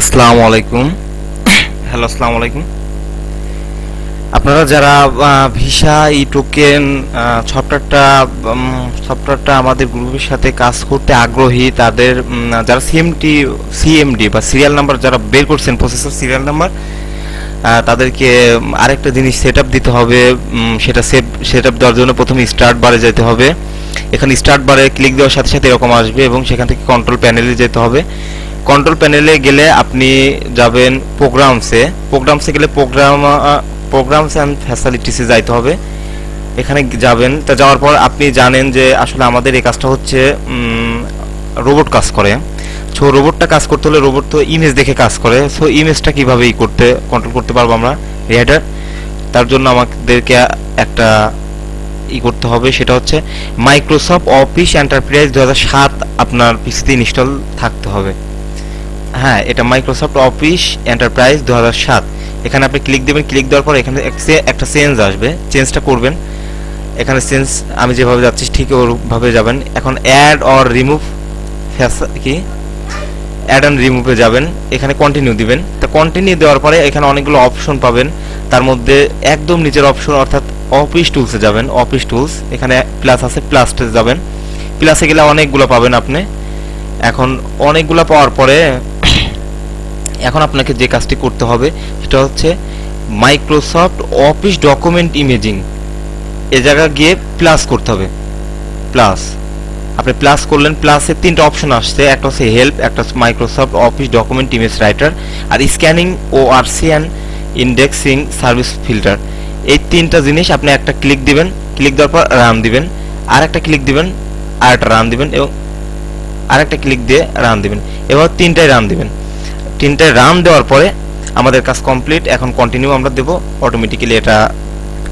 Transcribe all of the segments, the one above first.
আসসালামু আলাইকুম। হ্যালো, আসসালামু আলাইকুম। আপনারা যারা ভিসা ই টোকেন সফটওয়্যারটা আমাদের গ্রুপের সাথে কাজ করতে আগ্রহী, তাদের যারা সিএমডি বা সিরিয়াল নাম্বার যারা বের করছেন, প্রসেসর সিরিয়াল নাম্বার, তাদেরকে আরেকটা জিনিস সেট আপ দিতে হবে। সেটা সেট আপ দেওয়ার জন্য প্রথমে স্টার্ট বারে যেতে হবে। এখানে স্টার্ট বারে ক্লিক দেওয়ার সাথে সাথে এরকম আসবে এবং সেখান থেকে কন্ট্রোল প্যানেলে যেতে হবে। কন্ট্রোল প্যানেলে গেলে আপনি যাবেন প্রোগ্রামসে গেলে প্রোগ্রামস অ্যান্ড ফ্যাসিলিটিসে যাইতে হবে। এখানে যাবেন, তা যাওয়ার পর আপনি জানেন যে আসলে আমাদের এই কাজটা হচ্ছে রোবট কাজ করে। সো রোবটটা কাজ করতে হলে রোবট তো ইমেজ দেখে কাজ করে। সো ইমেজটা কীভাবে কন্ট্রোল করতে পারবো আমরা রেডার, তার জন্য আমাদেরকে একটা করতে হবে, সেটা হচ্ছে মাইক্রোসফট অফিস এন্টারপ্রাইজ 2007 আপনার পিসিতে ইনস্টল থাকতে হবে। হ্যাঁ, এটা মাইক্রোসফট অফিস এন্টারপ্রাইজ 2007। এখানে আপনি ক্লিক দেবেন। ক্লিক দেওয়ার পর এখানে একটা চেঞ্জ আসবে, চেঞ্জটা করবেন। এখানে চেঞ্জ আমি যেভাবে যাচ্ছি ঠিক ওভাবে যাবেন। এখন add or remove add and রিমুভে যাবেন। এখানে কন্টিনিউ দিবেন। তো কন্টিনিউ দেওয়ার পরে এখানে অনেকগুলো অপশন পাবেন। তার মধ্যে একদম নিচের অপশন অর্থাৎ অফিস টুলসে যাবেন। অফিস টুলস, এখানে প্লাস আছে, প্লাসে যাবেন। প্লাসে গেলে অনেকগুলো পাবেন আপনি। এখন অনেকগুলো পাওয়ার পরে এখন আপনাকে যে কাজটি করতে হবে সেটা হচ্ছে মাইক্রোসফট অফিস ডকুমেন্ট ইমেজিং, এ জায়গা গিয়ে প্লাস করতে হবে। প্লাস আপনি প্লাস করলেন, প্লাসে তিনটা অপশন আসছে, একটা হচ্ছে হেল্প, একটা হচ্ছে Microsoft office document image writer, আর স্ক্যানিং ও আরসিএন ইন্ডেক্সিং সার্ভিস ফিল্টার। এই তিনটা জিনিস আপনি একটা ক্লিক দিবেন। ক্লিক দেওয়ার পর রান দিবেন, আর একটা ক্লিক দিবেন, আর একটা রান দিবেন, এবং আরেকটা ক্লিক দিয়ে রান দিবেন। এবার তিনটায় রান দিবেন। তিনটায় রান দেওয়ার পরে আমাদের কাজ কমপ্লিট। এখন কন্টিনিউ আমরা দেব। অটোমেটিক্যালি এটা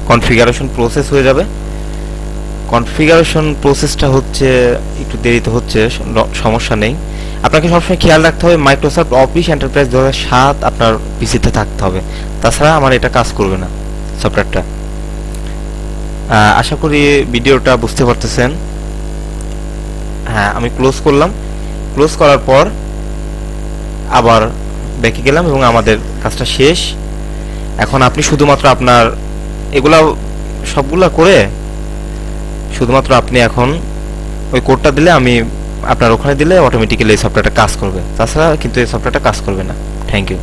কনফিগারেশন প্রসেস হয়ে যাবে। কনফিগারেশন প্রসেসটা হচ্ছে একটু দেরিতে হচ্ছে, সমস্যা নেই। আপনাকে সবসময় খেয়াল রাখতে হবে মাইক্রোসফট অফিস এন্টারপ্রাইজ 2007 আপনার পিসিতে থাকতে হবে, তাছাড়া আমার এটা কাজ করবে না সফটওয়্যারটা। আশা করি ভিডিওটা বুঝতে পারতেছেন। হ্যাঁ, আমি ক্লোজ করলাম। ক্লোজ করার পর আবার ব্যাকে গেলাম এবং আমাদের কাজটা শেষ। এখন আপনি শুধুমাত্র আপনার এগুলা সবগুলা করে শুধুমাত্র আপনি এখন ওই কোডটা দিলে, আমি আপনার ওখানে দিলে অটোমেটিক্যালি এই সফটওয়্যারটা কাজ করবে, তাছাড়া কিন্তু এই সফটওয়্যারটা কাজ করবে না। Thank you.